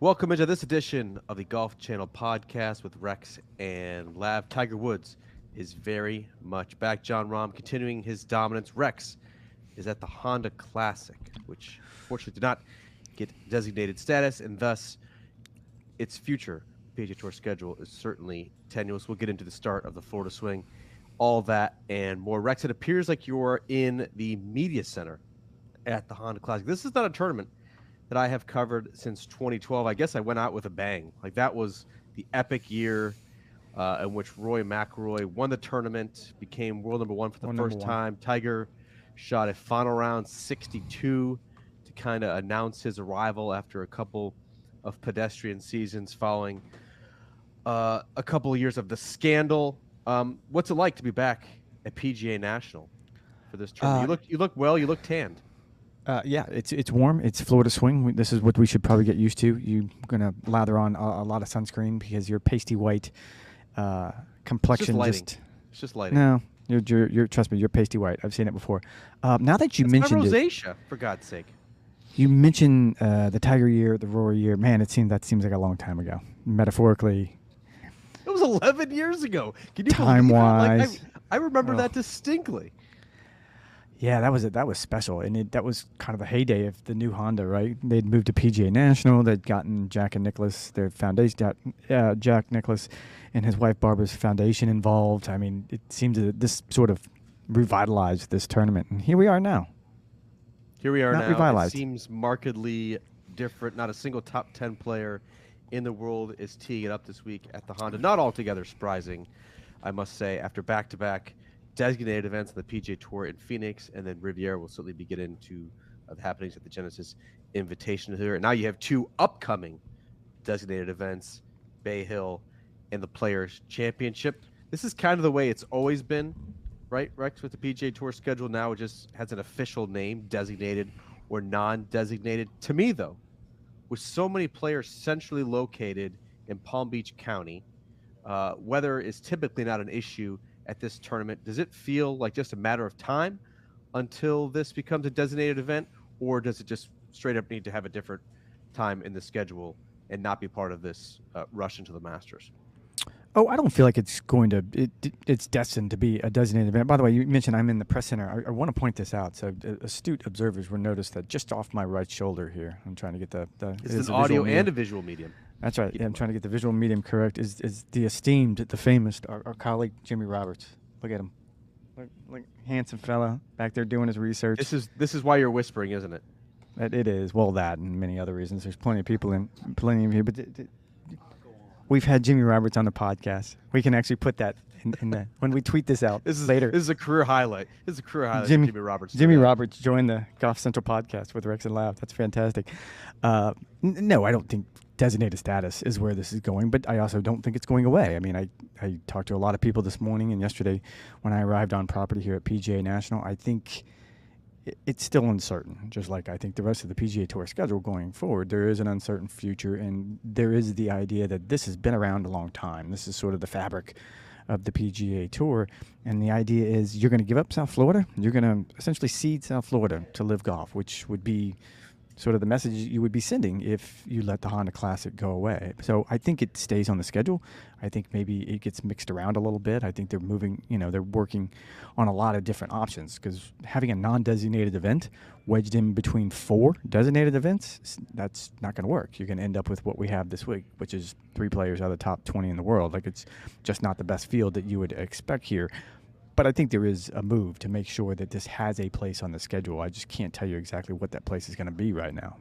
Welcome into this edition of the Golf Channel podcast with Rex and Lav. Tiger Woods is very much back. John Rahm continuing his dominance. Rex is at the Honda Classic, which fortunately did not get designated status, and thus its future PGA Tour schedule is certainly tenuous. We'll get into the start of the Florida Swing, all that and more. Rex, it appears like you're in the media center at the Honda Classic. This is not a tournament that I have covered since 2012. I guess I went out with a bang. Like, that was the epic year in which Rory McIlroy won the tournament, became world number one for the first time. Tiger shot a final round 62 to kind of announce his arrival after a couple of pedestrian seasons following a couple of years of the scandal. What's it like to be back at PGA National for this tournament? You look well. You look tanned. Yeah, it's warm. It's Florida Swing. This is what we should probably get used to. You're gonna lather on a lot of sunscreen because your pasty white complexion it's just lighting. No, you're trust me, you're pasty white. I've seen it before. Now that you mentioned rosacea, for God's sake. You mentioned the Tiger year, the Rory year. Man, that seems like a long time ago. Metaphorically, it was 11 years ago. Can you time-wise? Like, I remember that distinctly. Yeah, that was special, and that was kind of the heyday of the new Honda, right? They'd moved to PGA National. They'd gotten Jack and Nicholas, their foundation, Jack Nicholas, and his wife Barbara's foundation involved. I mean, it seems that this sort of revitalized this tournament, and here we are now. Here we are Not now. Revitalized. It seems markedly different. Not a single top 10 player in the world is teeing it up this week at the Honda. Not altogether surprising, I must say, after back-to-back designated events on the PGA Tour in Phoenix, and then Riviera will certainly be getting into the happenings at the Genesis Invitational here. And now you have two upcoming designated events, Bay Hill and the Players Championship. This is kind of the way it's always been, right, Rex, with the PGA Tour schedule. Now it just has an official name, designated or non-designated. To me, though, with so many players centrally located in Palm Beach County, weather is typically not an issue at this tournament. Does it feel like just a matter of time until this becomes a designated event, or does it just straight up need to have a different time in the schedule and not be part of this rush into the Masters? Oh, I don't feel like it's going to. It's destined to be a designated event. By the way, you mentioned I'm in the press center. I want to point this out. So astute observers will notice that just off my right shoulder here, I'm trying to get the. It's an audio and a visual medium. That's right. Yeah, I'm trying to get the visual medium correct. Is the esteemed, the famous, our colleague Jimmy Roberts. Look at him, look, handsome fella back there doing his research. This is why you're whispering, isn't it? It is. Well, that and many other reasons. There's plenty of people plenty of here, but. We've had Jimmy Roberts on the podcast. We can actually put that in the when we tweet this out later. This is a career highlight. Jimmy Roberts. Jimmy Roberts joined the Golf Central podcast with Rex and Lav. That's fantastic. No, I don't think designated status is where this is going, but I also don't think it's going away. I mean, I talked to a lot of people this morning and yesterday when I arrived on property here at PGA National. I think it's still uncertain, just like I think the rest of the PGA Tour schedule going forward. There is an uncertain future, and there is the idea that this has been around a long time. This is sort of the fabric of the PGA Tour, and the idea is you're going to give up South Florida. You're going to essentially cede South Florida to LIV Golf, which would be sort of the message you would be sending if you let the Honda Classic go away. So I think it stays on the schedule. I think maybe it gets mixed around a little bit. I think they're moving, they're working on a lot of different options, because having a non-designated event wedged in between 4 designated events, that's not going to work. You're going to end up with what we have this week, which is 3 players out of the top 20 in the world. Like, it's just not the best field that you would expect here. But I think there is a move to make sure that this has a place on the schedule. I just can't tell you exactly what that place is going to be right now.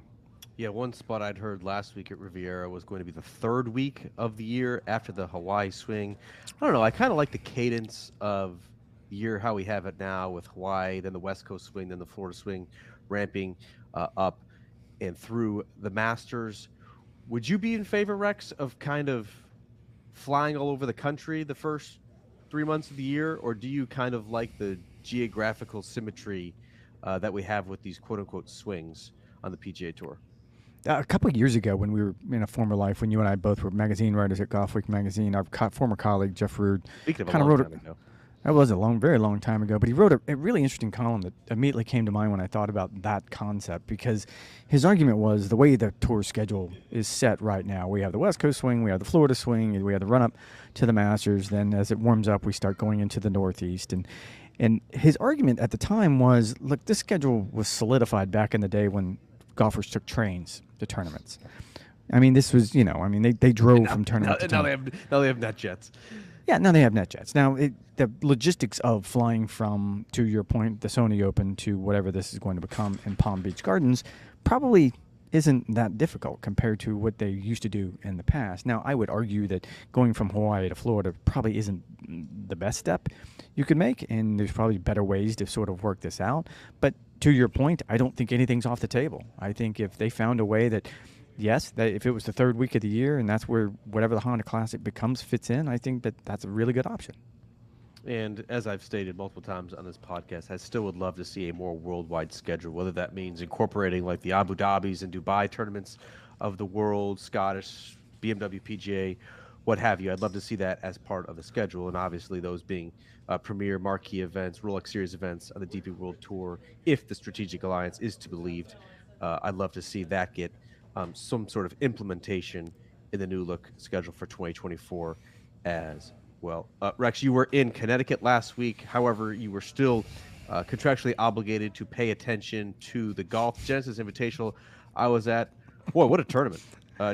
Yeah, one spot I'd heard last week at Riviera was going to be the 3rd week of the year after the Hawaii Swing. I don't know. I kind of like the cadence of the year, how we have it now with Hawaii, then the West Coast Swing, then the Florida Swing, ramping up and through the Masters. Would you be in favor, Rex, of kind of flying all over the country the first 3 months of the year, or do you kind of like the geographical symmetry that we have with these quote-unquote swings on the PGA Tour? A couple of years ago, when we were in a former life, when you and I both were magazine writers at Golf Week magazine, our former colleague Jeff Rood Speaking of kind of wrote ago. That was a very long time ago, but he wrote a really interesting column that immediately came to mind when I thought about that concept, because his argument was the way the tour schedule is set right now. We have the West Coast swing, we have the Florida swing, we have the run-up to the Masters. Then as it warms up, we start going into the Northeast. And his argument at the time was, look, this schedule was solidified back in the day when golfers took trains to tournaments. I mean, this was, they drove from tournament to tournament. Now they have net jets. Yeah, now they have net jets. Now, the logistics of flying from, to your point, the Sony Open to whatever this is going to become in Palm Beach Gardens probably isn't that difficult compared to what they used to do in the past. Now, I would argue that going from Hawaii to Florida probably isn't the best step you could make, and there's probably better ways to sort of work this out. But to your point, I don't think anything's off the table. I think if they found a way that, yes, if it was the third week of the year and that's where whatever the Honda Classic becomes fits in, I think that's a really good option. And as I've stated multiple times on this podcast, I still would love to see a more worldwide schedule, whether that means incorporating like the Abu Dhabis and Dubai tournaments of the world, Scottish, BMW PGA, what have you. I'd love to see that as part of the schedule, and obviously those being premier marquee events, Rolex Series events on the DP World Tour, if the Strategic Alliance is to be believed. I'd love to see that get some sort of implementation in the new look schedule for 2024 as well. Rex, you were in Connecticut last week. However, you were still contractually obligated to pay attention to the Golf Genesis Invitational I was at. Boy, what a tournament.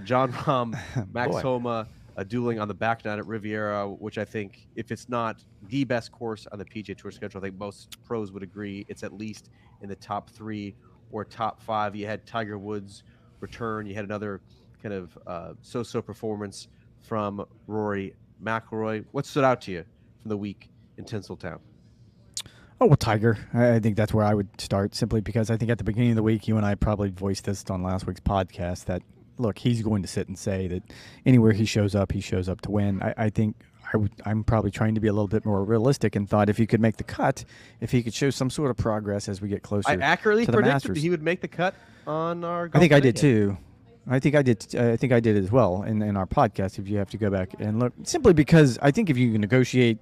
John Rahm, Max Homa, dueling on the back nine at Riviera, which I think, if it's not the best course on the PGA Tour schedule, I think most pros would agree it's at least in the top 3 or top 5. You had Tiger Woods return. You had another kind of so-so performance from Rory McIlroy. What stood out to you from the week in Tinseltown? Oh, well, Tiger. I think that's where I would start, simply because I think at the beginning of the week, you and I probably voiced this on last week's podcast, that, look, he's going to sit and say that anywhere he shows up to win. I think I'm probably trying to be a little bit more realistic and thought if he could make the cut, if he could show some sort of progress as we get closer I accurately to the predicted Masters. He would make the cut on our golf. I think I did too. I think I did as well in our podcast, if you have to go back and look, simply because I think if you can negotiate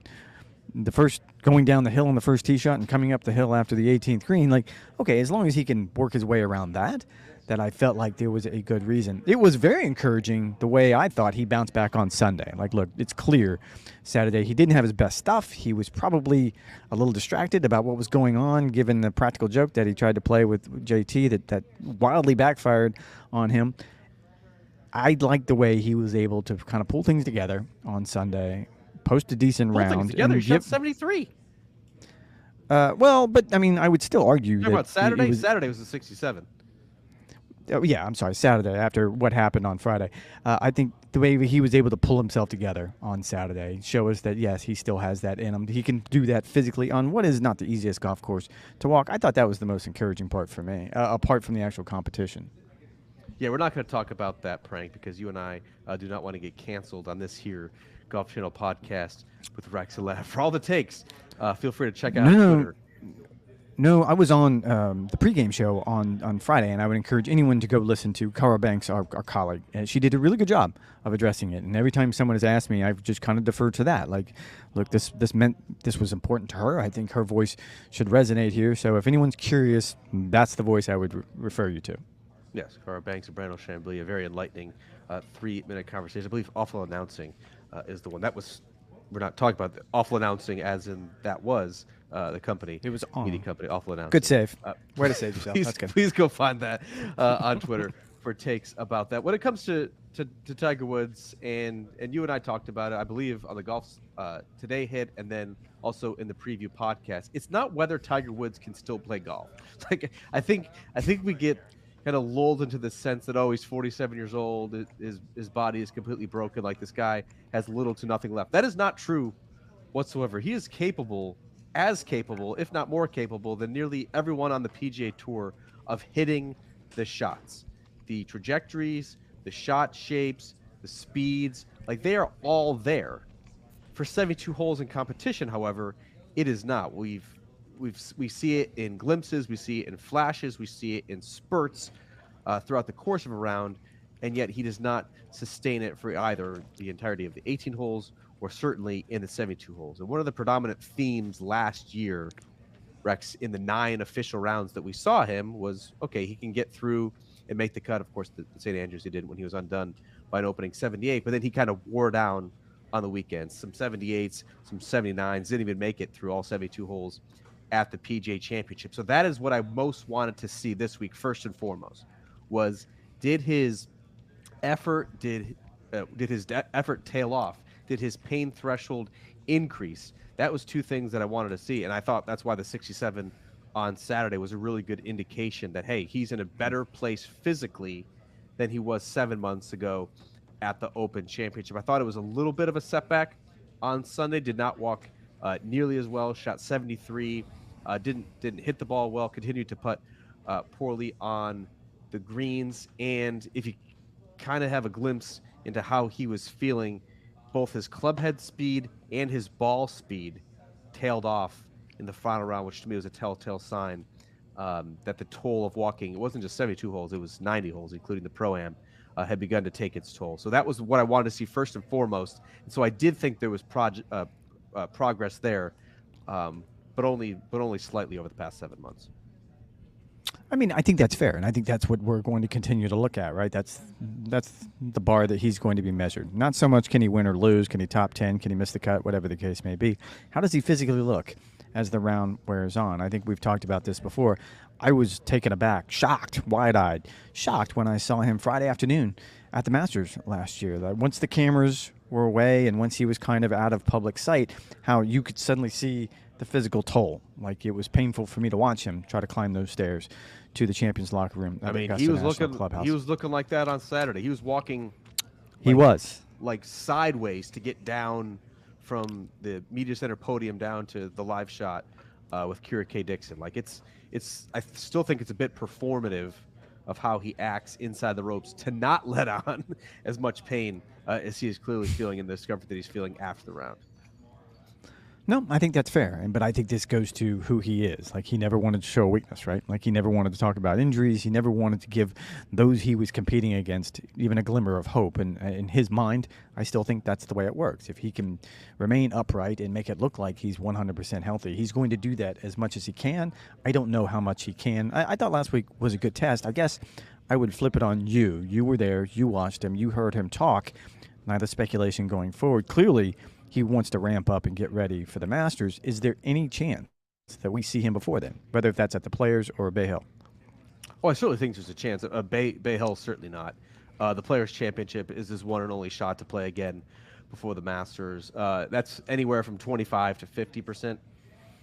the first going down the hill on the first tee shot and coming up the hill after the 18th green, like, okay, as long as he can work his way around that I felt like there was a good reason. It was very encouraging the way I thought he bounced back on Sunday. Like, look, it's clear Saturday he didn't have his best stuff. He was probably a little distracted about what was going on, given the practical joke that he tried to play with JT that wildly backfired on him. I liked the way he was able to kind of pull things together on Sunday, post a decent round. Things together. He shot 73. Well, but I mean, I would still argue that about Saturday. Saturday was a 67. Yeah, I'm sorry, Saturday, after what happened on Friday. I think the way he was able to pull himself together on Saturday show us that, yes, he still has that in him. He can do that physically on what is not the easiest golf course to walk. I thought that was the most encouraging part for me, apart from the actual competition. Yeah, we're not going to talk about that prank because you and I do not want to get canceled on this here Golf Channel podcast with Rex Lav. For all the takes, feel free to check out Twitter. No, I was on the pregame show on Friday, and I would encourage anyone to go listen to Cara Banks, our colleague. And she did a really good job of addressing it. And every time someone has asked me, I've just kind of deferred to that. Like, look, this was important to her. I think her voice should resonate here. So if anyone's curious, that's the voice I would refer you to. Yes, Cara Banks and Brandon Chambly, a very enlightening 3-minute conversation. I believe Awful Announcing is the one. That was, we're not talking about the Awful Announcing as in that was the company. It was on. Media company, Awful Announcing. Good save. Way to save yourself. That's good. Please go find that on Twitter for takes about that. When it comes to Tiger Woods, and you and I talked about it, I believe, on the Golf Today hit, and then also in the preview podcast, it's not whether Tiger Woods can still play golf. Like, I think we get kind of lulled into the sense that, oh, he's 47 years old, his body is completely broken, like this guy has little to nothing left. That is not true whatsoever. He is capable, if not more capable, than nearly everyone on the PGA Tour of hitting the shots. The trajectories, the shot shapes, the speeds, like, they are all there. For 72 holes in competition, however, it is not. We see it in glimpses, we see it in flashes, we see it in spurts throughout the course of a round, and yet he does not sustain it for either the entirety of the 18 holes or certainly in the 72 holes. And one of the predominant themes last year, Rex, in the 9 official rounds that we saw him was, okay, he can get through and make the cut. Of course, the St. Andrews he did when he was undone by an opening 78, but then he kind of wore down on the weekends. Some 78s, some 79s, didn't even make it through all 72 holes at the PGA Championship. So that is what I most wanted to see this week, first and foremost, was did his effort, effort tail off? Did his pain threshold increase? That was two things that I wanted to see, and I thought that's why the 67 on Saturday was a really good indication that, hey, he's in a better place physically than he was 7 months ago at the Open Championship. I thought it was a little bit of a setback on Sunday. Did not walk nearly as well. Shot 73. Didn't hit the ball well. Continued to putt poorly on the greens. And if you kind of have a glimpse into how he was feeling, both his club head speed and his ball speed tailed off in the final round, which to me was a telltale sign that the toll of walking, it wasn't just 72 holes, it was 90 holes, including the Pro-Am, had begun to take its toll. So that was what I wanted to see first and foremost. And so I did think there was progress there, but only slightly over the past 7 months. I mean, I think that's fair, and I think that's what we're going to continue to look at, right? That's the bar that he's going to be measured. Not so much can he win or lose, can he top 10, can he miss the cut, whatever the case may be. How does he physically look as the round wears on? I think we've talked about this before. I was taken aback, shocked, wide-eyed, shocked when I saw him Friday afternoon at the Masters last year. That once the cameras were away and once he was kind of out of public sight, how you could suddenly see the physical toll. Like, it was painful for me to watch him try to climb those stairs to the champions locker room. I mean, he was looking like that on Saturday. He was walking. He was like sideways to get down from the media center podium down to the live shot with Kira K. Dixon. Like it's. I still think it's a bit performative of how he acts inside the ropes to not let on as much pain as he is clearly feeling in the discomfort that he's feeling after the round. No, I think that's fair. But I think this goes to who he is. Like, he never wanted to show a weakness, right? Like, he never wanted to talk about injuries. He never wanted to give those he was competing against even a glimmer of hope. And in his mind, I still think that's the way it works. If he can remain upright and make it look like he's 100% healthy, he's going to do that as much as he can. I don't know how much he can. I thought last week was a good test. I guess I would flip it on you. You were there. You watched him. You heard him talk. Now the speculation going forward. Clearly, he wants to ramp up and get ready for the Masters. Is there any chance that we see him before then, whether if that's at the Players or Bay Hill? Oh, I certainly think there's a chance. Bay Hill, certainly not. The Players' Championship is his one and only shot to play again before the Masters. That's anywhere from 25 to 50%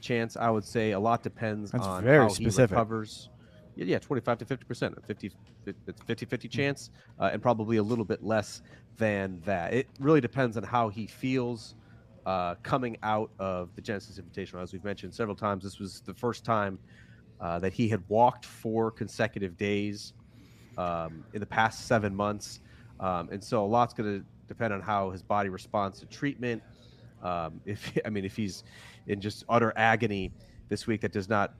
chance, I would say. A lot depends on how specific. He recovers. Yeah, 25 to 50%. It's 50-50 chance, and probably a little bit less than that. It really depends on how he feels coming out of the Genesis Invitational. As we've mentioned several times, this was the first time that he had walked 4 consecutive days in the past 7 months. And so a lot's going to depend on how his body responds to treatment. If he's in just utter agony this week, that does not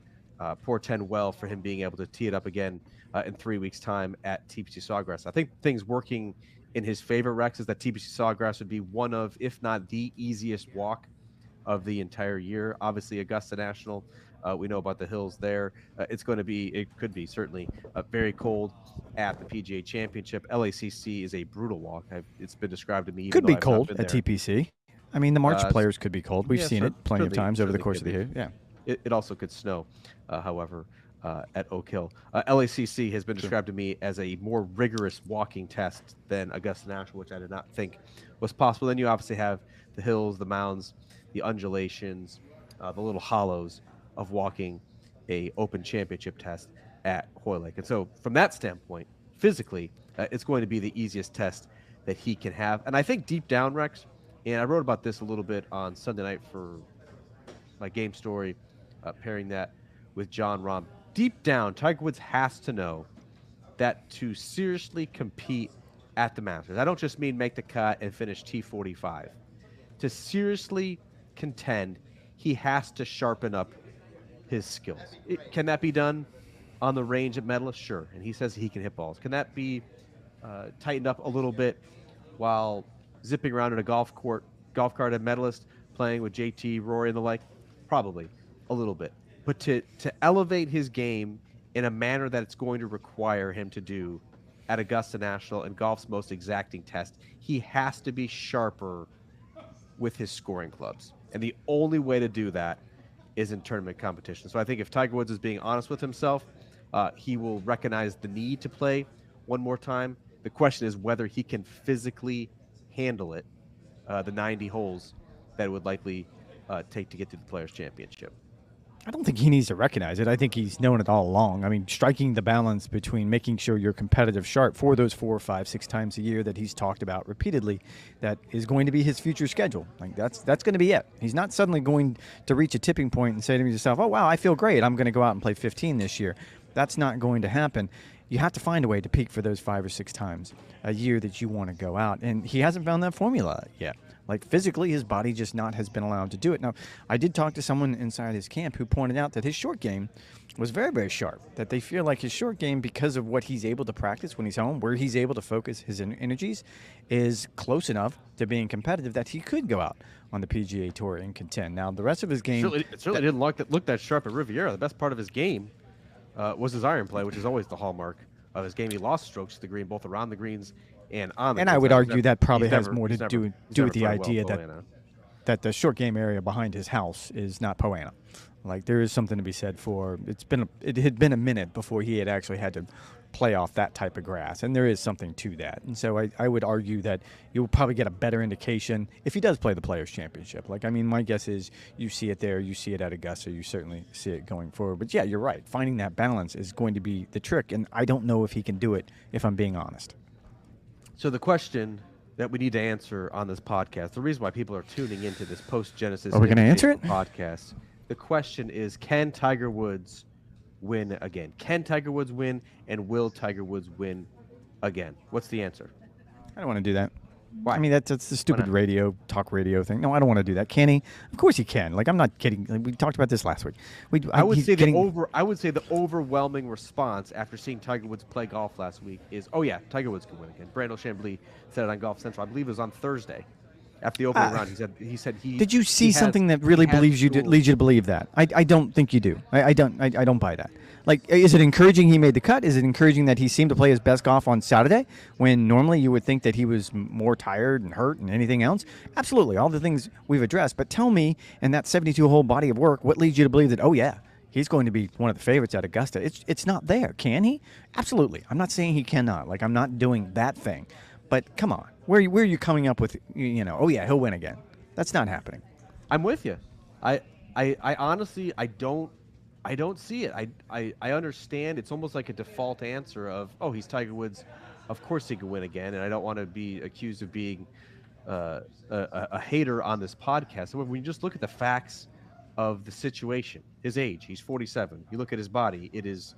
portend well for him being able to tee it up again in 3 weeks' time at TPC Sawgrass. I think things working in his favor, Rex, is that TPC Sawgrass would be one of, if not the easiest walk of the entire year. Obviously, Augusta National, we know about the hills there. It could be certainly very cold at the PGA Championship. LACC is a brutal walk. It's been described to me. Could be cold at TPC. I mean, the March players could be cold. We've seen it plenty of times over the course of the year. Yeah. It also could snow, however, at Oak Hill. LACC has been described to me as a more rigorous walking test than Augusta National, which I did not think was possible. Then you obviously have the hills, the mounds, the undulations, the little hollows of walking a Open Championship test at Hoylake. And so from that standpoint, physically, it's going to be the easiest test that he can have. And I think deep down, Rex, and I wrote about this a little bit on Sunday night for my game story, pairing that with John Rahm. Deep down, Tiger Woods has to know that to seriously compete at the Masters, I don't just mean make the cut and finish T45. To seriously contend, he has to sharpen up his skills. Can that be done on the range at Medalist? Sure. And he says he can hit balls. Can that be tightened up a little bit while zipping around in a golf court golf card and medalist playing with JT, Rory, and the like? Probably a little bit. But to elevate his game in a manner that it's going to require him to do at Augusta National and golf's most exacting test, he has to be sharper with his scoring clubs. And the only way to do that is in tournament competition. So I think if Tiger Woods is being honest with himself, he will recognize the need to play one more time. The question is whether he can physically handle it, the 90 holes that it would likely take to get to the Players' Championship. I don't think he needs to recognize it. I think he's known it all along. I mean, striking the balance between making sure you're competitive sharp for those 4, 5, 6 times a year that he's talked about repeatedly, that is going to be his future schedule. Like that's going to be it. He's not suddenly going to reach a tipping point and say to himself, oh, wow, I feel great. I'm going to go out and play 15 this year. That's not going to happen. You have to find a way to peak for those 5 or 6 times a year that you want to go out. And he hasn't found that formula yet. Like physically, his body just has been allowed to do it. Now, I did talk to someone inside his camp who pointed out that his short game was very, very sharp. That they feel like his short game, because of what he's able to practice when he's home, where he's able to focus his energies, is close enough to being competitive that he could go out on the PGA Tour and contend. Now, the rest of his game... It certainly didn't look that sharp at Riviera. The best part of his game was his iron play, which is always the hallmark of his game. He lost strokes to the green, both around the greens and on the and greens. I would argue that probably has never, more to do with the idea that the short game area behind his house is not Poana. Like there is something to be said for it had been a minute before he had actually had to play off that type of grass, and there is something to that. And so I would argue that you'll probably get a better indication if he does play the Players' Championship. Like, I mean, my guess is you see it there, you see it at Augusta, you certainly see it going forward. But yeah, you're right. Finding that balance is going to be the trick, and I don't know if he can do it, if I'm being honest. So the question that we need to answer on this podcast, the reason why people are tuning into this post-Genesis Are we going to answer it? podcast, the question is, can Tiger Woods win again? Can Tiger Woods win, and will Tiger Woods win again? What's the answer? I don't want to do that. Why? I mean, that's the stupid talk radio thing. No, I don't want to do that. Can he? Of course he can. Like, I'm not kidding. Like, we talked about this last week. I would say the overwhelming response after seeing Tiger Woods play golf last week is, oh yeah, Tiger Woods can win again. Brandel Chambly said it on Golf Central. I believe it was on Thursday. After the opening round, he said he. Did you see something that really leads you to believe that? I don't think you do. I don't buy that. Like, is it encouraging he made the cut? Is it encouraging that he seemed to play his best golf on Saturday when normally you would think that he was more tired and hurt and anything else? Absolutely, all the things we've addressed. But tell me, in that 72-hole body of work, what leads you to believe that, oh yeah, he's going to be one of the favorites at Augusta? It's not there. Can he? Absolutely. I'm not saying he cannot. Like, I'm not doing that thing. But come on, where are you coming up with, oh yeah, he'll win again? That's not happening. I'm with you. I honestly, I don't see it. I understand. It's almost like a default answer of, oh, he's Tiger Woods, of course he can win again. And I don't want to be accused of being a hater on this podcast. However, when you just look at the facts of the situation, his age, he's 47. You look at his body, it is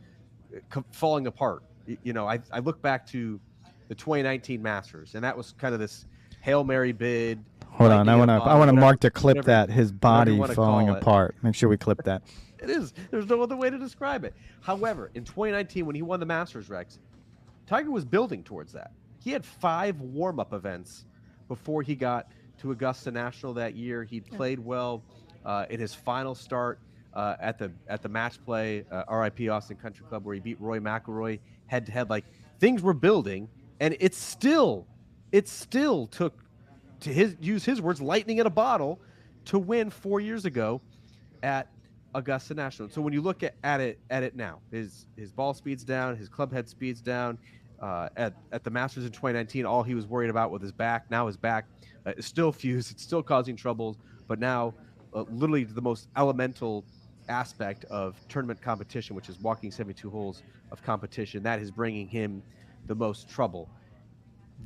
falling apart. I look back to the 2019 Masters, and that was kind of this Hail Mary bid. Hold on, I want to mark to clip that, his body falling apart. Make sure we clip that. It is. There's no other way to describe it. However, in 2019, when he won the Masters, Rex, Tiger was building towards that. He had 5 warm-up events before he got to Augusta National that year. He played well in his final start at the match play, RIP Austin Country Club, where he beat Roy McIlroy head-to-head. Like, things were building, and it still took, to use his words, lightning in a bottle to win 4 years ago at Augusta National. So when you look at it now, his ball speed's down, his club head speed's down. At the Masters in 2019, all he was worried about was his back. Now his back is still fused. It's still causing troubles. But now, literally the most elemental aspect of tournament competition, which is walking 72 holes of competition, that is bringing him the most trouble.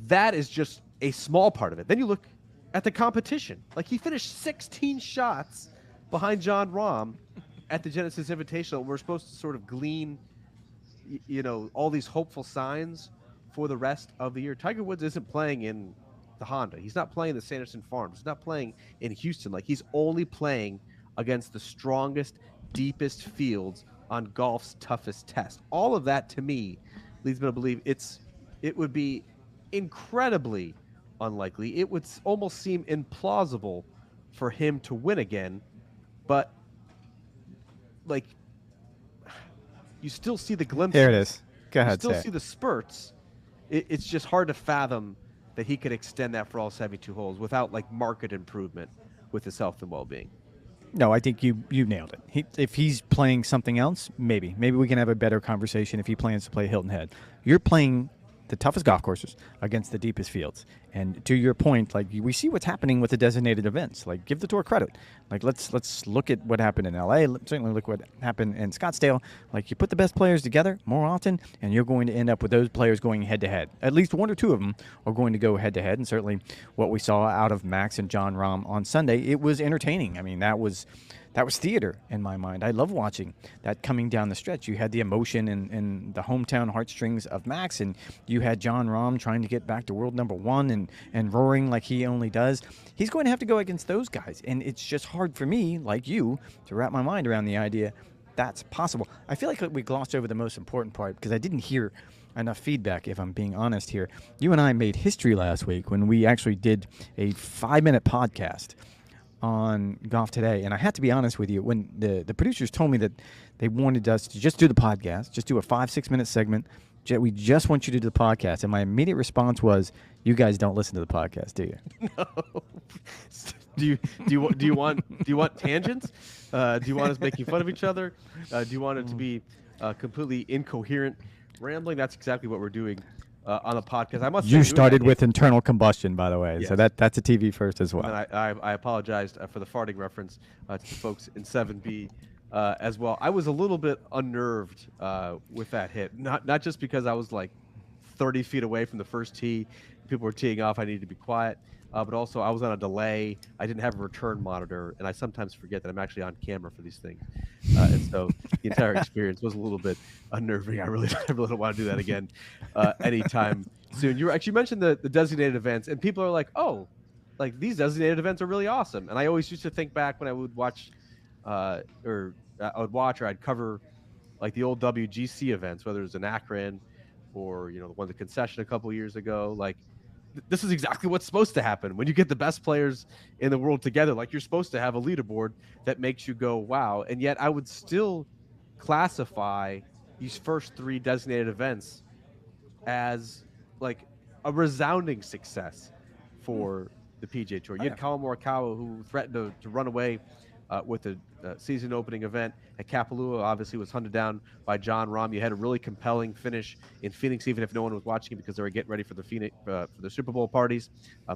That is just a small part of it. Then you look at the competition. Like, he finished 16 shots behind Jon Rahm at the Genesis Invitational. We're supposed to sort of glean, all these hopeful signs for the rest of the year. Tiger Woods isn't playing in the Honda. He's not playing the Sanderson Farms. He's not playing in Houston. Like, he's only playing against the strongest, deepest fields on golf's toughest test. All of that, to me, leads me to believe it would be incredibly unlikely. It would almost seem implausible for him to win again, but like you still see the Here it glimpses. is. Go You ahead, still say see it. the spurts. It's just hard to fathom that he could extend that for all 72 holes without like market improvement with his health and well-being. No, I think you nailed it. If he's playing something else, maybe we can have a better conversation if he plans to play Hilton Head. You're playing the toughest golf courses against the deepest fields. And to your point, like we see what's happening with the designated events. Like give the tour credit. Like let's look at what happened in LA. Certainly look what happened in Scottsdale. Like you put the best players together more often, and you're going to end up with those players going head to head. At least one or two of them are going to go head to head. And certainly what we saw out of Max and Jon Rahm on Sunday, it was entertaining. I mean, that was theater in my mind. I love watching that coming down the stretch. You had the emotion and the hometown heartstrings of Max, and you had Jon Rahm trying to get back to world number one and roaring like he only does. He's going to have to go against those guys, and it's just hard for me, like you, to wrap my mind around the idea that's possible. I feel like we glossed over the most important part because I didn't hear enough feedback, if I'm being honest here. You and I made history last week when we actually did a 5-minute podcast on Golf Today, and I had to be honest with you, when the producers told me that they wanted us to just do the podcast, just do a 5-6 minute segment, we just want you to do the podcast, and my immediate response was, you guys don't listen to the podcast, do you? No. Do you want tangents? Do you want us making fun of each other? Do you want it to be completely incoherent rambling? That's exactly what we're doing on the podcast. I must say, you started with internal combustion, by the way, yes. so that's a TV first as well. And I apologized for the farting reference to the folks in 7B as well. I was a little bit unnerved with that hit, not just because I was like 30 feet away from the first tee, people were teeing off, I needed to be quiet, but also I was on a delay. I didn't have a return monitor, and I sometimes forget that I'm actually on camera for these things, and so the entire experience was a little bit unnerving. I really don't want to do that again anytime soon. You actually mentioned the designated events, and people are like, oh, like these designated events are really awesome. And I always used to think back when I would watch or I'd cover like the old WGC events, whether it was in Akron or the one at the concession a couple years ago. Like this is exactly what's supposed to happen when you get the best players in the world together. Like you're supposed to have a leaderboard that makes you go wow. And yet I would still classify these first 3 designated events as like a resounding success for the PGA Tour. You had Colin Morikawa, who threatened to run away with a season opening event at Kapalua. Obviously was hunted down by Jon Rahm. You had a really compelling finish in Phoenix, even if no one was watching because they were getting ready for the Super Bowl parties.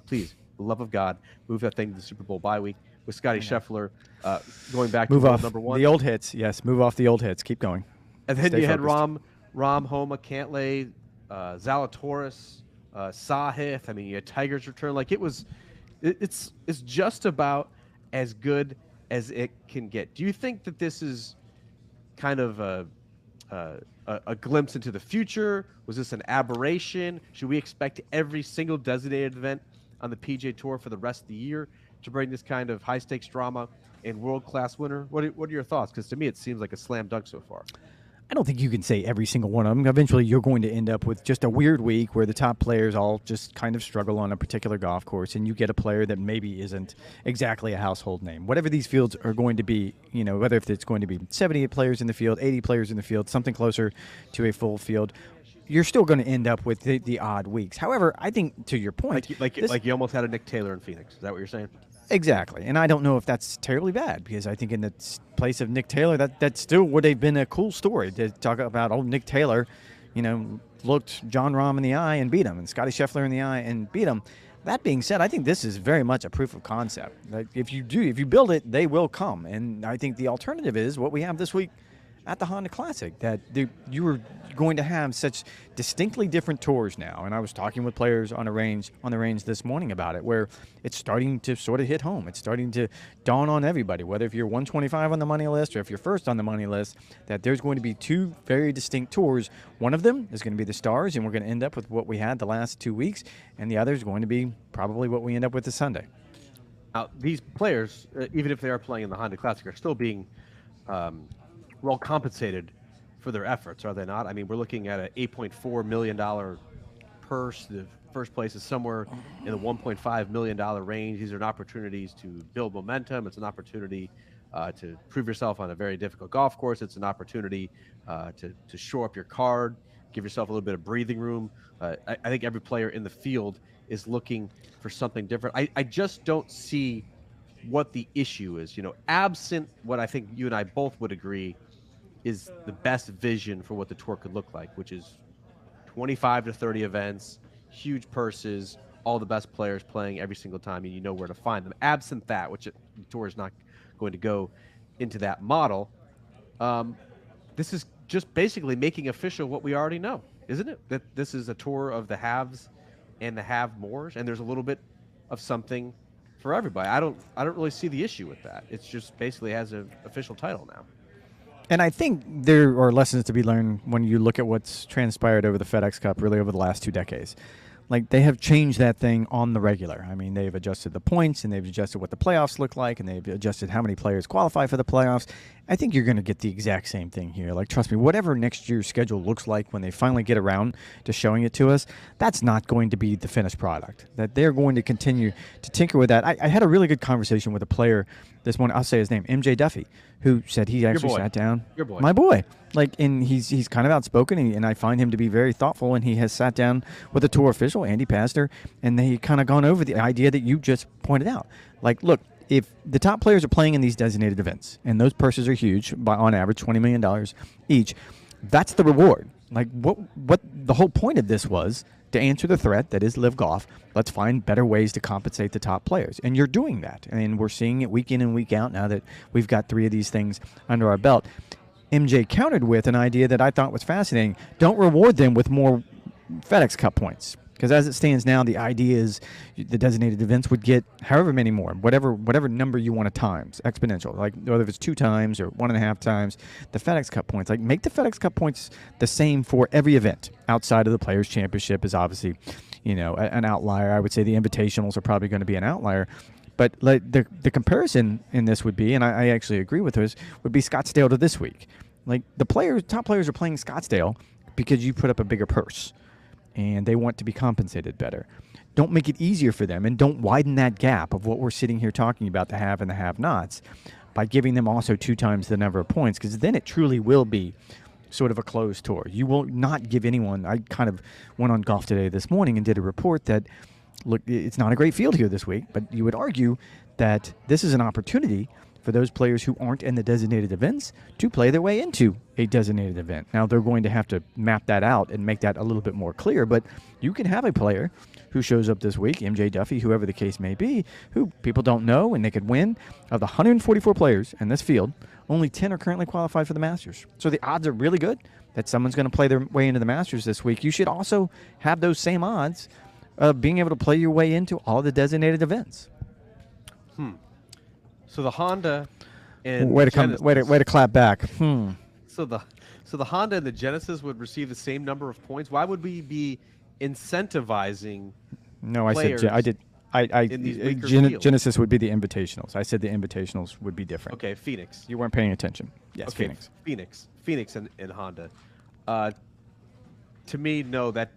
Please, for the love of God, move that thing to the Super Bowl bye week. With Scotty Scheffler going back move to off number 1. The old hits, yes. Move off the old hits. Keep going. And then you had focused. Rahm, Homa, Cantlay, Zalatoris, Sahith. I mean, you had Tiger's return. Like it's just about as good as it can get. Do you think that this is kind of a glimpse into the future? Was this an aberration? Should we expect every single designated event on the PGA Tour for the rest of the year to bring this kind of high-stakes drama and world-class winner? What are your thoughts? Because to me, it seems like a slam dunk so far. I don't think you can say every single one of them. Eventually, you're going to end up with just a weird week where the top players all just kind of struggle on a particular golf course, and you get a player that maybe isn't exactly a household name. Whatever these fields are going to be, whether if it's going to be 70 players in the field, 80 players in the field, something closer to a full field, you're still going to end up with the odd weeks. However, I think to your point, like you almost had a Nick Taylor in Phoenix. Is that what you're saying? Exactly, and I don't know if that's terribly bad because I think in the place of Nick Taylor, that still would have been a cool story to talk about. Oh, Nick Taylor, looked Jon Rahm in the eye and beat him, and Scotty Scheffler in the eye and beat him. That being said, I think this is very much a proof of concept. Like if you build it, they will come, and I think the alternative is what we have this week at the Honda Classic, that you were going to have such distinctly different tours now. And I was talking with players on the range this morning about it, where it's starting to sort of hit home. It's starting to dawn on everybody, whether if you're 125 on the money list or if you're first on the money list, that there's going to be 2 very distinct tours. One of them is going to be the Stars, and we're going to end up with what we had the last 2 weeks, and the other is going to be probably what we end up with this Sunday. Now, these players, even if they are playing in the Honda Classic, are still being well compensated for their efforts, are they not? I mean, we're looking at an $8.4 million purse. The first place is somewhere in the $1.5 million range. These are opportunities to build momentum. It's an opportunity to prove yourself on a very difficult golf course. It's an opportunity to shore up your card, give yourself a little bit of breathing room. I think every player in the field is looking for something different. I just don't see what the issue is. Absent what I think you and I both would agree is the best vision for what the tour could look like, which is 25 to 30 events, huge purses, all the best players playing every single time, and you know where to find them. Absent that, which the tour is not going to go into that model, this is just basically making official what we already know, isn't it? That this is a tour of the haves and the have-mores, and there's a little bit of something for everybody. I don't really see the issue with that. It's just basically has an official title now. And I think there are lessons to be learned when you look at what's transpired over the FedEx Cup, really over the last 2 decades. Like, they have changed that thing on the regular. I mean, they've adjusted the points, and they've adjusted what the playoffs look like, and they've adjusted how many players qualify for the playoffs. I think you're going to get the exact same thing here. Like, trust me, whatever next year's schedule looks like when they finally get around to showing it to us, that's not going to be the finished product. That they're going to continue to tinker with that. I had a really good conversation with a player this morning. I'll say his name, MJ Duffy, who said he actually sat down. Your boy. My boy. Like, and he's kind of outspoken, and I find him to be very thoughtful, and he has sat down with the tour official, Andy Pastor, and they kind of gone over the idea that you just pointed out. Like, look, if the top players are playing in these designated events, and those purses are huge, by on average $20 million each, that's the reward. Like, what the whole point of this was to answer the threat that is LIV Golf. Let's find better ways to compensate the top players. And you're doing that. And we're seeing it week in and week out now that we've got 3 of these things under our belt. MJ countered with an idea that I thought was fascinating. Don't reward them with more FedEx Cup points. Because as it stands now, the idea is the designated events would get however many more, whatever number you want to times, exponential. Like, whether it's 2 times or 1.5 times the FedEx Cup points. Like, make the FedEx Cup points the same for every event. Outside of the Players' Championship is obviously, an outlier. I would say the Invitationals are probably going to be an outlier. But like the comparison in this would be, and I actually agree with this, would be Scottsdale to this week. Like, the top players are playing Scottsdale because you put up a bigger purse, and they want to be compensated better. Don't make it easier for them, and don't widen that gap of what we're sitting here talking about, the have and the have-nots, by giving them also 2 times the number of points, because then it truly will be sort of a closed tour. You will not give anyone. I kind of went on Golf Today this morning and did a report that, look, it's not a great field here this week, but you would argue that this is an opportunity for those players who aren't in the designated events to play their way into a designated event. Now, they're going to have to map that out and make that a little bit more clear, but you can have a player who shows up this week, MJ Duffy, whoever the case may be, who people don't know, and they could win. Of the 144 players in this field, only 10 are currently qualified for the Masters. So the odds are really good that someone's going to play their way into the Masters this week. You should also have those same odds of being able to play your way into all the designated events. So the Honda and way to clap back. So the Honda and the Genesis would receive the same number of points. Why would we be incentivizing? No, I said I did. Genesis would be the Invitationals. I said the Invitationals would be different. Okay, Phoenix. You weren't paying attention. Yes, okay, Phoenix and Honda. To me, no, that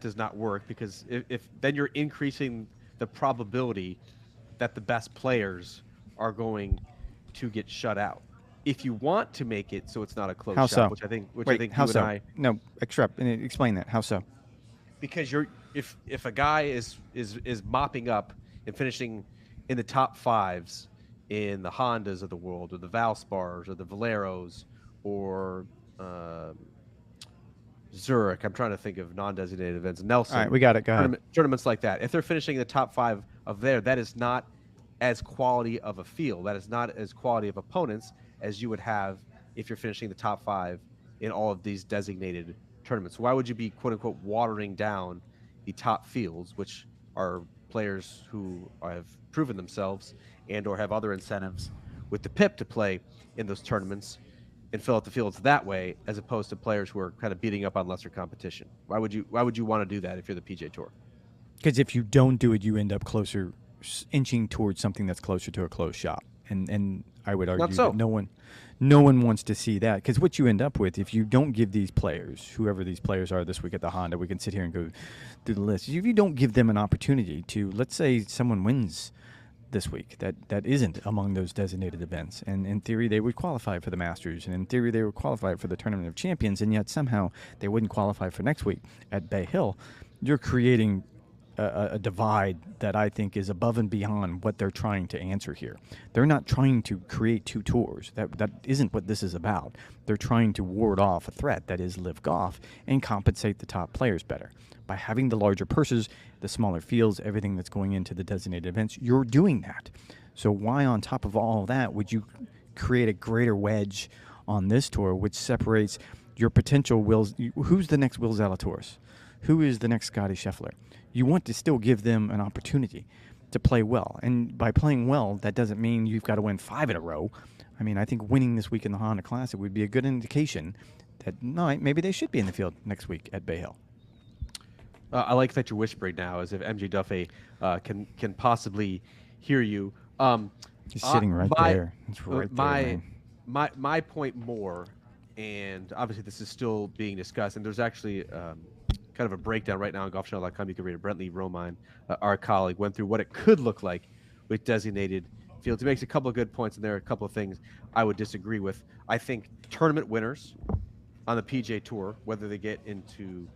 does not work, because if then you're increasing the probability that the best players are going to get shut out. If you want to make it so it's not a close shot, so? which I think how you so? and I. No, explain that. How so? Because if a guy is mopping up and finishing in the top 5s in the Hondas of the world, or the Valspars, or the Valeros, or Zurich, I'm trying to think of non-designated events. Nelson. All right, we got it. Go ahead. Tournaments like that. If they're finishing in the top 5 of there, that is not as quality of a field. That is not as quality of opponents as you would have if you're finishing the top 5 in all of these designated tournaments. Why would you be, quote unquote, watering down the top fields, which are players who have proven themselves and or have other incentives with the PIP to play in those tournaments and fill out the fields that way, as opposed to players who are kind of beating up on lesser competition? Why would you want to do that if you're the PGA Tour? Because if you don't do it, you end up inching towards something that's closer to a closed shot. And I would argue Not so. that no one wants to see that, because what you end up with, if you don't give these players, whoever these players are this week at the Honda, we can sit here and go through the list. If you don't give them an opportunity to, let's say someone wins this week that isn't among those designated events, and in theory they would qualify for the Masters, and in theory they would qualify for the Tournament of Champions, and yet somehow they wouldn't qualify for next week at Bay Hill, you're creating a divide that I think is above and beyond what they're trying to answer here. They're not trying to create two tours. That isn't what this is about. They're trying to ward off a threat that is LIV Golf and compensate the top players better. By having the larger purses, the smaller fields, everything that's going into the designated events, you're doing that. So why on top of all of that would you create a greater wedge on this tour, which separates your potential Wills? Who's the next Will Zalatoris? Who is the next Scotty Scheffler? You want to still give them an opportunity to play well. And by playing well, that doesn't mean you've got to win 5 in a row. I mean, I think winning this week in the Honda Classic would be a good indication that maybe they should be in the field next week at Bay Hill. I like that you're whispering now, as if MJ Duffy can possibly hear you. He's sitting right there. It's right there. My point more, and obviously this is still being discussed, and there's actually kind of a breakdown right now on golfchannel.com. You can read it. Brentley Romine, our colleague, went through what it could look like with designated fields. He makes a couple of good points, and there are a couple of things I would disagree with. I think tournament winners on the PGA Tour, whether they get into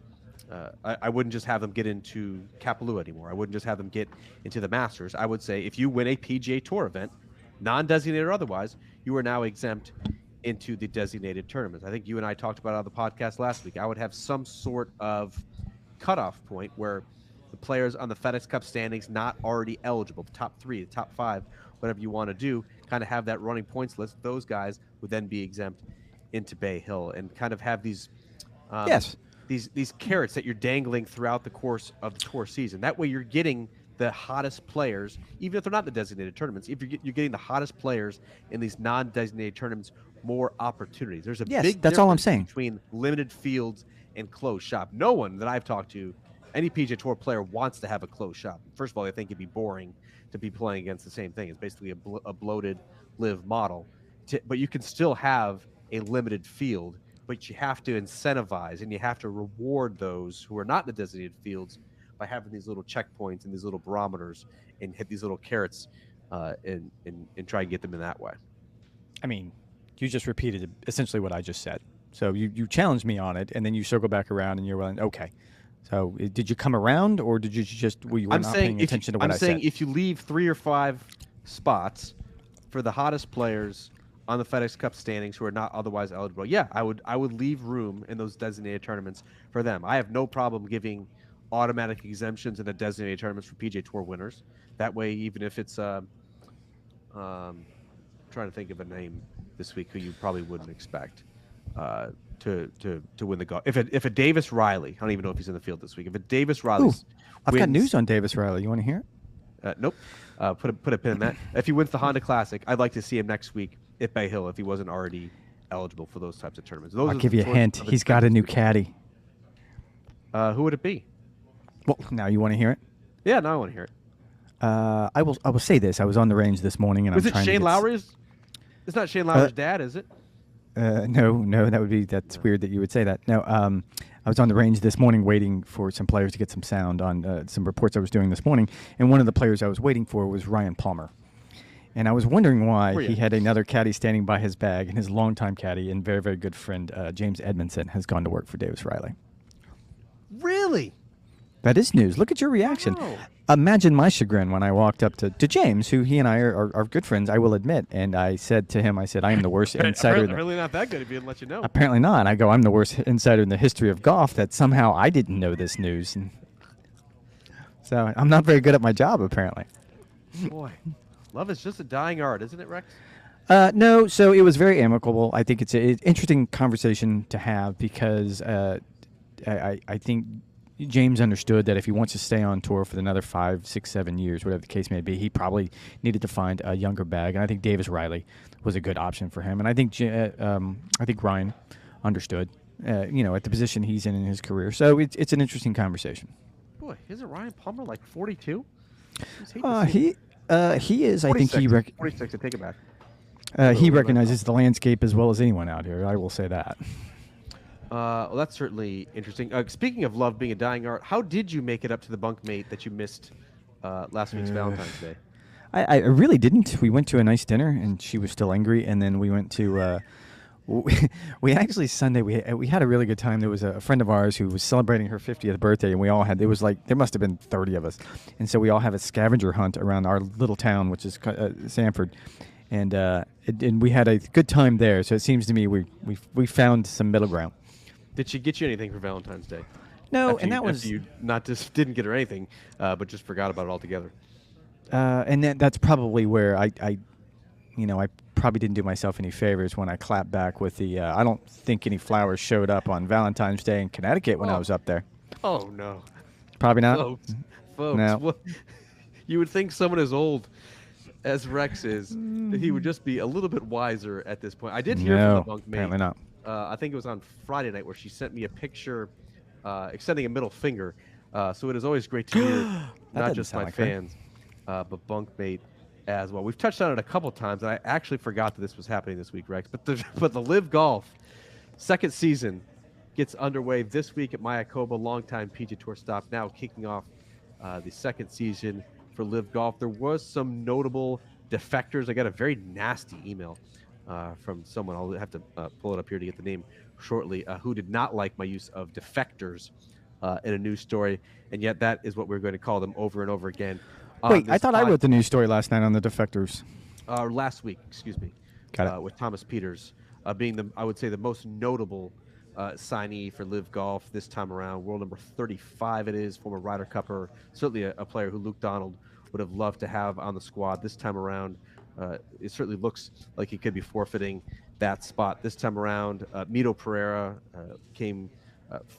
I wouldn't just have them get into Kapalua anymore. I wouldn't just have them get into the Masters. I would say if you win a PGA Tour event, non-designated or otherwise, you are now exempt into the designated tournaments. I think you and I talked about it on the podcast last week. I would have some sort of cutoff point where the players on the FedEx Cup standings not already eligible, the top 3, the top 5, whatever you want to do, kind of have that running points list. Those guys would then be exempt into Bay Hill and kind of have these these carrots that you're dangling throughout the course of the tour season. That way you're getting the hottest players, even if they're not in the designated tournaments. If you're getting the hottest players in these non-designated tournaments more opportunities. There's a big that's all I'm difference saying between limited fields and closed shop. No one that I've talked to, any PGA Tour player, wants to have a closed shop. First of all, I think it'd be boring to be playing against the same thing. It's basically a bloated LIV model. But you can still have a limited field, but you have to incentivize and you have to reward those who are not in the designated fields by having these little checkpoints and these little barometers and hit these little carrots and try and get them in that way. I mean, you just repeated essentially what I just said. So you challenged me on it, and then you circle back around and you're willing, okay. So did you come around, or did you just, were you not paying attention to what I said? I'm saying if you leave 3 or 5 spots for the hottest players on the FedEx Cup standings who are not otherwise eligible, yeah, I would leave room in those designated tournaments for them. I have no problem giving automatic exemptions in the designated tournaments for PGA Tour winners. That way, even if it's trying to think of a name this week who you probably wouldn't expect to win the golf. If a Davis Riley, I don't even know if he's in the field this week. If a Davis Riley, I've got news on Davis Riley. You want to hear it? Nope. Put a pin in that. If he wins the Honda Classic, I'd like to see him next week at Bay Hill if he wasn't already eligible for those types of tournaments. I'll give you a hint. He's got a new caddy. Who would it be? Well, now you want to hear it? Yeah, now I want to hear it. I will say this. I was on the range this morning, and was it Shane Lowry's? It's not Shane Lowry's dad, is it? No, that's weird that you would say that. No, I was on the range this morning waiting for some players to get some sound on some reports I was doing this morning, and one of the players I was waiting for was Ryan Palmer. And I was wondering why he had another caddy standing by his bag, and his longtime caddy and very, very good friend, James Edmondson, has gone to work for Davis Riley. Really? That is news. Look at your reaction. Wow. Imagine my chagrin when I walked up to James, who he and I are good friends, I will admit. And I said to him, I am the worst insider. Apparently not that good if he didn't let you know. Apparently not. I go, I'm the worst insider in the history of golf, that somehow I didn't know this news. And so I'm not very good at my job, apparently. Boy, love is just a dying art, isn't it, Rex? No, so it was very amicable. I think it's an interesting conversation to have because I think James understood that if he wants to stay on tour for another 5, 6, 7 years, whatever the case may be, he probably needed to find a younger bag. And I think Davis Riley was a good option for him. And I think Ryan understood, at the position he's in his career. So it's an interesting conversation. Boy, isn't Ryan Palmer like 42? He is. I think 46. I take it back. he recognizes the landscape as well as anyone out here. I will say that. Well, that's certainly interesting. Speaking of love being a dying art, how did you make it up to the bunkmate that you missed last week's Valentine's Day? I really didn't. We went to a nice dinner, and she was still angry. And then we went to. We actually Sunday we had a really good time. There was a friend of ours who was celebrating her 50th birthday, and we all had. It was like there must have been 30 of us, and so we all have a scavenger hunt around our little town, which is Sanford, and we had a good time there. So it seems to me we found some middle ground. Did she get you anything for Valentine's Day? No, after you not just didn't get her anything, but just forgot about it altogether. And that's probably where I probably didn't do myself any favors when I clapped back with the. I don't think any flowers showed up on Valentine's Day in Connecticut when I was up there. Oh no, probably not. Folks, no. You would think someone as old as Rex is, that he would just be a little bit wiser at this point. I did hear from the bunkmate. Apparently not. I think it was on Friday night where she sent me a picture extending a middle finger. So it is always great to hear not just my fans, but bunkmate as well. We've touched on it a couple times, and I actually forgot that this was happening this week, Rex. But the LIV Golf second season gets underway this week at Mayakoba, longtime PGA Tour stop, now kicking off the second season for LIV Golf. There was some notable defectors. I got a very nasty email from someone. I'll have to pull it up here to get the name shortly, who did not like my use of defectors in a news story, and yet that is what we're going to call them over and over again. Wait, I thought I wrote the news story last night on the defectors. Last week, excuse me. Got it. With Thomas Peters being I would say the most notable signee for LIV Golf this time around. World number 35 it is, former Ryder Cupper, certainly a player who Luke Donald would have loved to have on the squad this time around. It certainly looks like he could be forfeiting that spot this time around. Mito Pereira came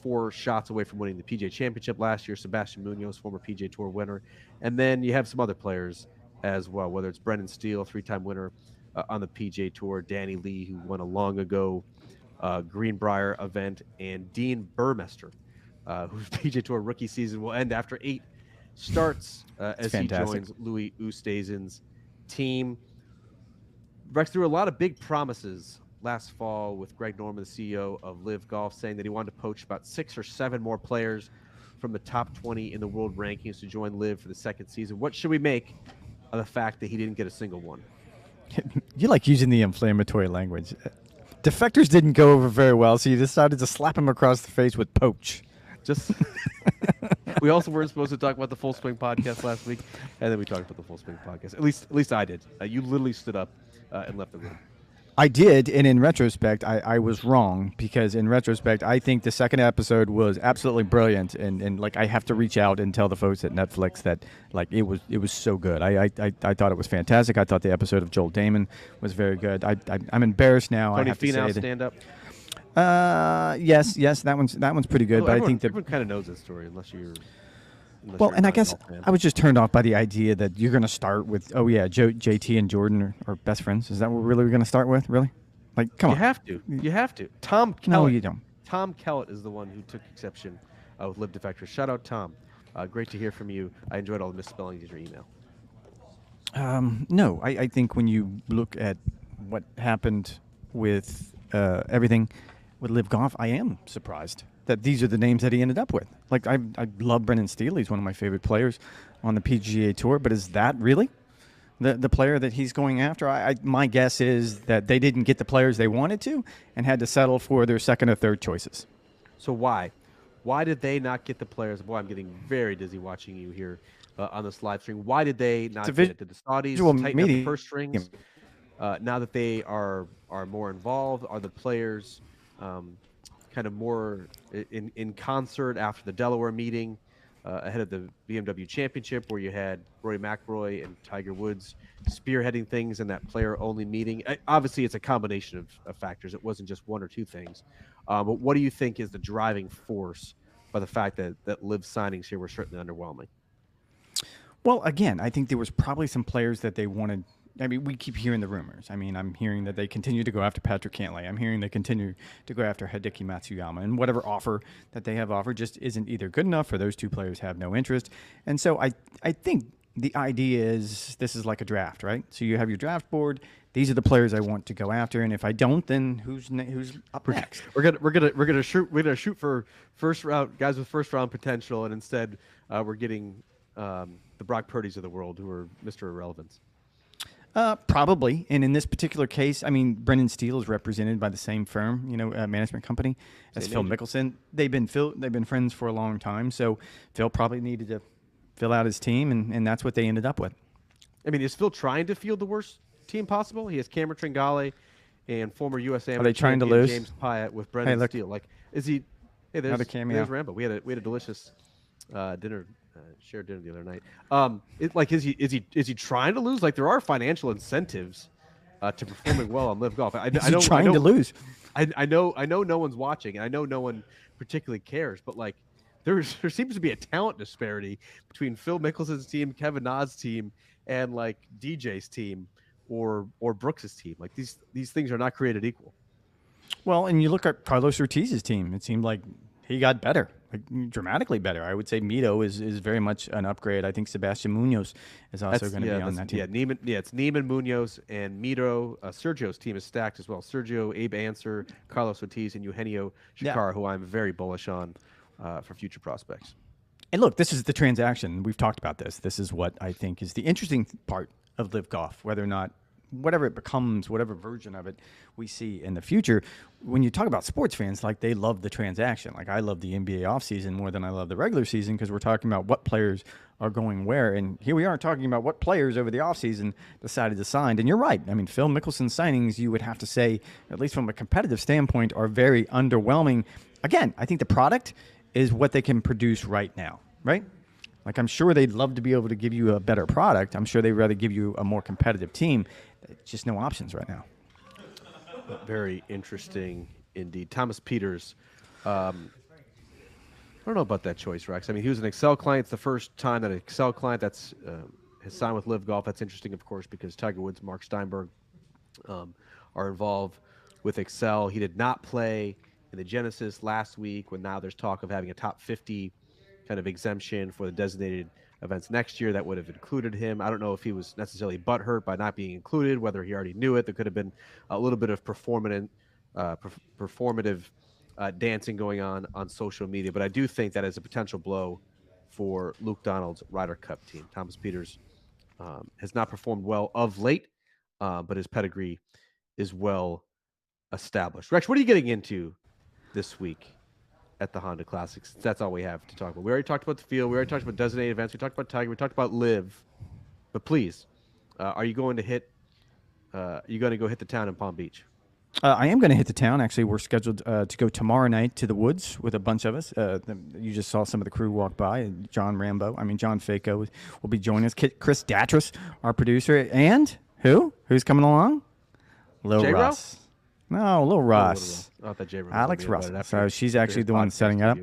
4 shots away from winning the PGA Championship last year. Sebastian Munoz, former PGA Tour winner. And then you have some other players as well, whether it's Brendan Steele, 3-time winner on the PGA Tour, Danny Lee, who won a long ago Greenbrier event, and Dean Burmester, whose PGA Tour rookie season will end after 8 starts as he joins Louis Oosthuizen's team. Rex, there were a lot of big promises last fall with Greg Norman, the CEO of LIV Golf, saying that he wanted to poach about 6 or 7 more players from the top 20 in the world rankings to join LIV for the second season. What should we make of the fact that he didn't get a single one? You like using the inflammatory language. Defectors didn't go over very well, so you decided to slap him across the face with poach. Just we also weren't supposed to talk about the Full Swing podcast last week, and then we talked about the Full Swing podcast. At least I did. You literally stood up and left the room. I did, and in retrospect, I was wrong, because in retrospect, I think the second episode was absolutely brilliant, and like I have to reach out and tell the folks at Netflix that like it was so good. I thought it was fantastic. I thought the episode of Joel Damon was very good. I'm embarrassed now. Tony I have to say stand up. Yes, that one's pretty good. Well, but everyone, I think that everyone kind of knows this story, unless you're. Well, and I guess I was just turned off by the idea that you're going to start with, JT and Jordan are best friends. Is that what we're going to start with? Really? Like, come on. You have to. Tom Kellett. No, you don't. Tom Kellett is the one who took exception with LIV Defectors. Shout out, Tom. Great to hear from you. I enjoyed all the misspellings in your email. No, I think when you look at what happened with everything with LIV Golf, I am surprised that these are the names that he ended up with. Like, I love Brendan Steele. He's one of my favorite players on the PGA Tour. But is that really the player that he's going after? My guess is that they didn't get the players they wanted to and had to settle for their second or third choices. So why? Why did they not get the players? Boy, I'm getting very dizzy watching you here on this live stream. Why did they not get it? Did the Saudis tighten up the purse strings? Now that they are more involved, are the players kind of more in concert after the Delaware meeting ahead of the BMW Championship, where you had Rory McIlroy and Tiger Woods spearheading things in that player-only meeting? Obviously, it's a combination of factors. It wasn't just one or two things. But what do you think is the driving force by the fact that LIV signings here were certainly underwhelming? Well, again, I think there was probably some players that they wanted. I mean, we keep hearing the rumors. I mean, I'm hearing that they continue to go after Patrick Cantlay. I'm hearing they continue to go after Hideki Matsuyama. And whatever offer that they have offered just isn't either good enough, or those two players have no interest. And so I think the idea is this is like a draft, right? So you have your draft board. These are the players I want to go after, and if I don't, then who's up next? We're gonna shoot for first round guys with first round potential, and instead we're getting the Brock Purdy's of the world who are Mr. Irrelevance. Probably, and in this particular case, I mean, Brendan Steele is represented by the same firm, management company as Phil Mickelson. They've been friends for a long time, so Phil probably needed to fill out his team, and that's what they ended up with. I mean, is Phil trying to field the worst team possible? He has Cameron Tringale and former U.S. Amateur Are they trying to lose? James Pyatt with Brendan Steele. Like, is he? Hey, there's Rambo. We had a delicious dinner. Shared dinner the other night. Is he trying to lose? Like, there are financial incentives to performing well on LIV Golf. I know trying to lose. I know no one's watching, and I know no one particularly cares. But like, there seems to be a talent disparity between Phil Mickelson's team, Kevin Na's team, and like DJ's team or Brooks's team. Like these things are not created equal. Well, and you look at Carlos Ortiz's team. It seemed like he got better, like dramatically better. I would say Mito is very much an upgrade. I think Sebastian Munoz is also going to be on that team. It's Neiman, Munoz, and Mito. Sergio's team is stacked as well. Sergio, Abe Answer, Carlos Ortiz, and Eugenio Shakara, who I'm very bullish on for future prospects. And look, this is the transaction. We've talked about this. This is what I think is the interesting part of LIV Golf, whether or not whatever it becomes, whatever version of it we see in the future. When you talk about sports fans, like they love the transaction. Like I love the NBA offseason more than I love the regular season because we're talking about what players are going where. And here we are talking about what players over the offseason decided to sign. And you're right. I mean, Phil Mickelson's signings, you would have to say, at least from a competitive standpoint, are very underwhelming. Again, I think the product is what they can produce right now, right? Like, I'm sure they'd love to be able to give you a better product. I'm sure they'd rather give you a more competitive team. Just no options right now. Very interesting indeed. Thomas Peters. I don't know about that choice, Rex. I mean, he was an Excel client. It's the first time that an Excel client has signed with LIV Golf. That's interesting, of course, because Tiger Woods, Mark Steinberg are involved with Excel. He did not play in the Genesis last week when now there's talk of having a top 50 kind of exemption for the designated events next year that would have included him. I don't know if he was necessarily butthurt by not being included, whether he already knew it. There could have been a little bit of performative dancing going on social media, but I do think that is a potential blow for Luke Donald's Ryder Cup team. Thomas Peters has not performed well of late, but his pedigree is well established. Rex, what are you getting into this week at the Honda Classics? That's all we have to talk about. We already talked about the field. We already talked about designated events. We talked about Tiger. We talked about LIV. But please, are you going to go hit the town in Palm Beach? I am going to hit the town. Actually, we're scheduled to go tomorrow night to the woods with a bunch of us. You just saw some of the crew walk by. John Faco will be joining us. Chris Datras, our producer. And who? Who's coming along? Lil Russ. No, Lil Russ. Alex Russell. So she's actually the one setting it up.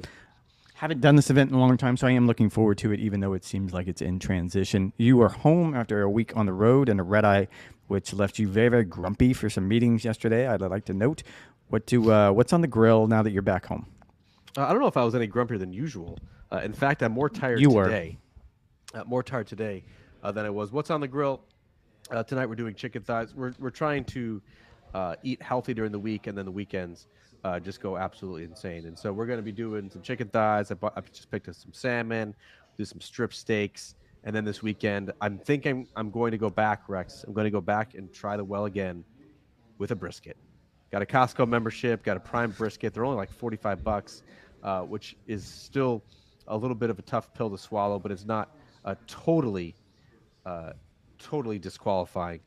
Haven't done this event in a long time, so I am looking forward to it, even though it seems like it's in transition. You are home after a week on the road and a red eye, which left you very, very grumpy for some meetings yesterday. I'd like to note what's on the grill now that you're back home. I don't know if I was any grumpier than usual. In fact, I'm more tired today. More tired today than I was. What's on the grill? Tonight we're doing chicken thighs. We're trying to eat healthy during the week, and then the weekends just go absolutely insane. And so we're going to be doing some chicken thighs. I just picked up some salmon, do some strip steaks, and then this weekend I'm thinking I'm going to go back, Rex. I'm going to go back and try the well again with a brisket. Got a Costco membership, got a Prime brisket. They're only like $45, which is still a little bit of a tough pill to swallow, but it's not totally disqualifying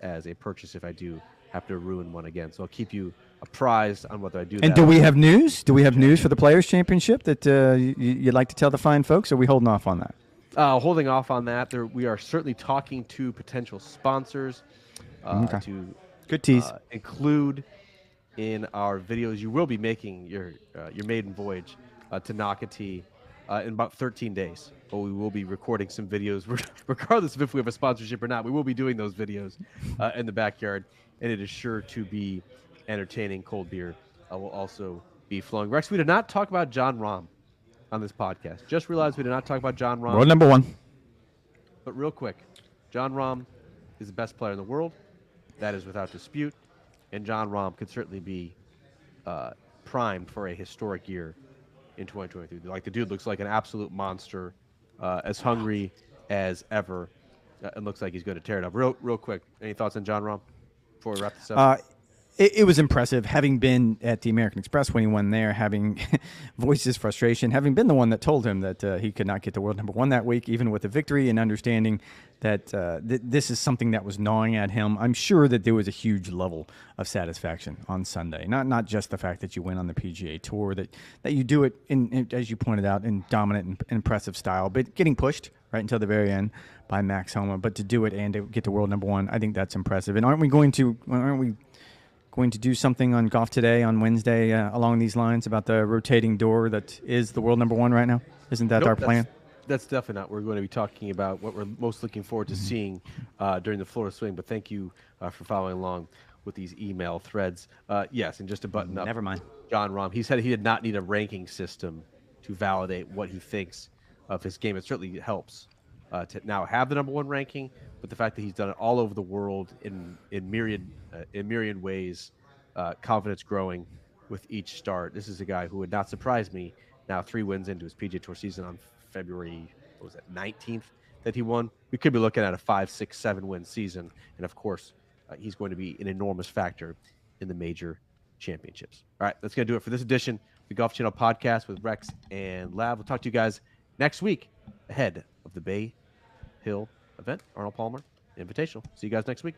as a purchase if I do have to ruin one again. So I'll keep you apprised on whether I do that. And do we have news? Do we have news for the Players' Championship that you'd like to tell the fine folks, or are we holding off on that? Holding off on that. We are certainly talking to potential sponsors to good tease. Include in our videos. You will be making your maiden voyage to Nocatee in about 13 days. But we will be recording some videos, regardless of if we have a sponsorship or not. We will be doing those videos in the backyard, and it is sure to be entertaining. Cold beer will also be flowing. Rex, we did not talk about Jon Rahm on this podcast. Just realized we did not talk about Jon Rahm. World number one. But real quick, Jon Rahm is the best player in the world. That is without dispute. And Jon Rahm could certainly be primed for a historic year in 2023. Like the dude looks like an absolute monster, as hungry as ever, and looks like he's going to tear it up. Real quick, any thoughts on Jon Rahm before we wrap this up? It was impressive, having been at the American Express when he won there, having voiced his frustration, having been the one that told him that he could not get to world number one that week, even with the victory, and understanding that this is something that was gnawing at him. I'm sure that there was a huge level of satisfaction on Sunday. Not just the fact that you win on the PGA Tour, that you do it, in as you pointed out, in dominant and impressive style, but getting pushed right until the very end by Max Homa. But to do it and to get to world number one, I think that's impressive. And aren't we going to do something on Golf Today on Wednesday along these lines about the rotating door that is the world number one right now? Isn't that our plan? That's definitely not. We're going to be talking about what we're most looking forward to seeing during the Florida Swing. But thank you for following along with these email threads. Yes, and just to button up, Never mind. Jon Rahm, he said he did not need a ranking system to validate what he thinks of his game. It certainly helps to now have the number one ranking, but the fact that he's done it all over the world in myriad ways, confidence growing with each start. This is a guy who would not surprise me. Now 3 wins into his PGA Tour season on February 19th that he won. We could be looking at a 5, 6, 7 win season, and of course, he's going to be an enormous factor in the major championships. All right, that's going to do it for this edition of the Golf Channel podcast with Rex and Lav. We'll talk to you guys next week ahead of the Bay Hill event, Arnold Palmer Invitational. See you guys next week.